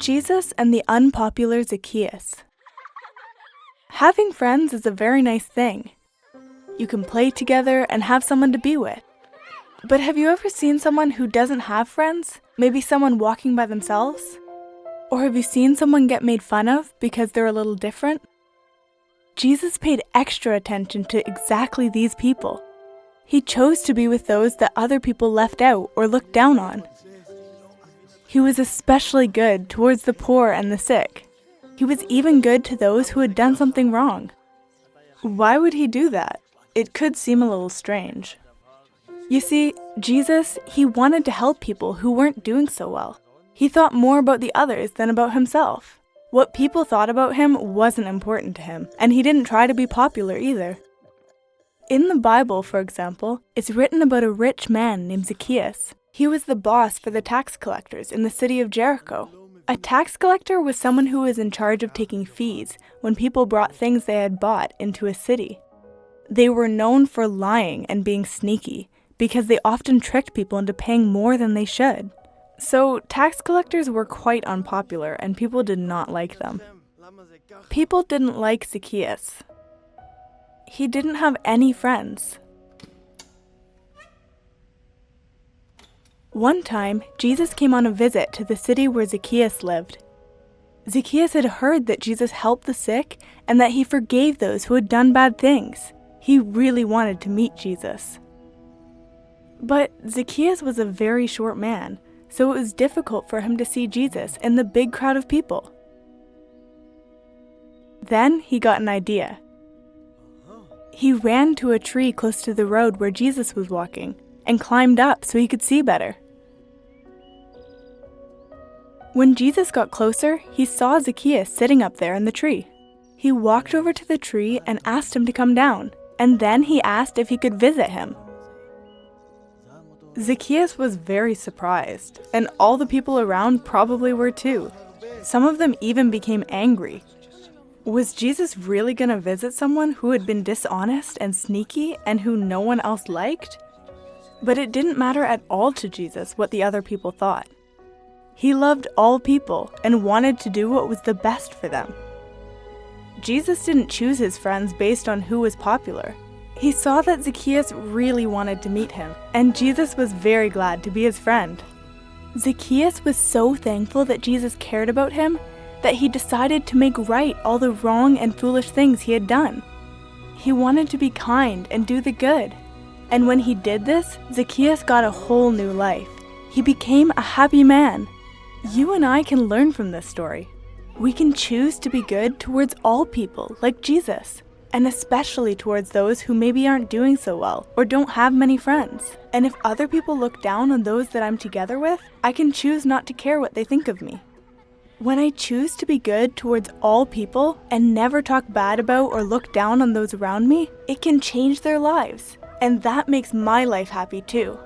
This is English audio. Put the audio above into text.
Jesus and the Unpopular Zacchaeus. Having friends is a very nice thing. You can play together and have someone to be with. But have you ever seen someone who doesn't have friends? Maybe someone walking by themselves? Or have you seen someone get made fun of because they're a little different? Jesus paid extra attention to exactly these people. He chose to be with those that other people left out or looked down on. He was especially good towards the poor and the sick. He was even good to those who had done something wrong. Why would he do that? It could seem a little strange. You see, Jesus, he wanted to help people who weren't doing so well. He thought more about the others than about himself. What people thought about him wasn't important to him, and he didn't try to be popular either. In the Bible, for example, it's written about a rich man named Zacchaeus. He was the boss for the tax collectors in the city of Jericho. A tax collector was someone who was in charge of taking fees when people brought things they had bought into a city. They were known for lying and being sneaky because they often tricked people into paying more than they should. So tax collectors were quite unpopular and people did not like them. People didn't like Zacchaeus. He didn't have any friends. One time, Jesus came on a visit to the city where Zacchaeus lived. Zacchaeus had heard that Jesus helped the sick and that he forgave those who had done bad things. He really wanted to meet Jesus. But Zacchaeus was a very short man, so it was difficult for him to see Jesus in the big crowd of people. Then he got an idea. He ran to a tree close to the road where Jesus was walking and climbed up so he could see better. When Jesus got closer, he saw Zacchaeus sitting up there in the tree. He walked over to the tree and asked him to come down, and then he asked if he could visit him. Zacchaeus was very surprised, and all the people around probably were too. Some of them even became angry. Was Jesus really going to visit someone who had been dishonest and sneaky and who no one else liked? But it didn't matter at all to Jesus what the other people thought. He loved all people and wanted to do what was the best for them. Jesus didn't choose his friends based on who was popular. He saw that Zacchaeus really wanted to meet him, and Jesus was very glad to be his friend. Zacchaeus was so thankful that Jesus cared about him that he decided to make right all the wrong and foolish things he had done. He wanted to be kind and do the good. And when he did this, Zacchaeus got a whole new life. He became a happy man. You and I can learn from this story. We can choose to be good towards all people, like Jesus, and especially towards those who maybe aren't doing so well or don't have many friends. And if other people look down on those that I'm together with, I can choose not to care what they think of me. When I choose to be good towards all people and never talk bad about or look down on those around me, it can change their lives. And that makes my life happy too.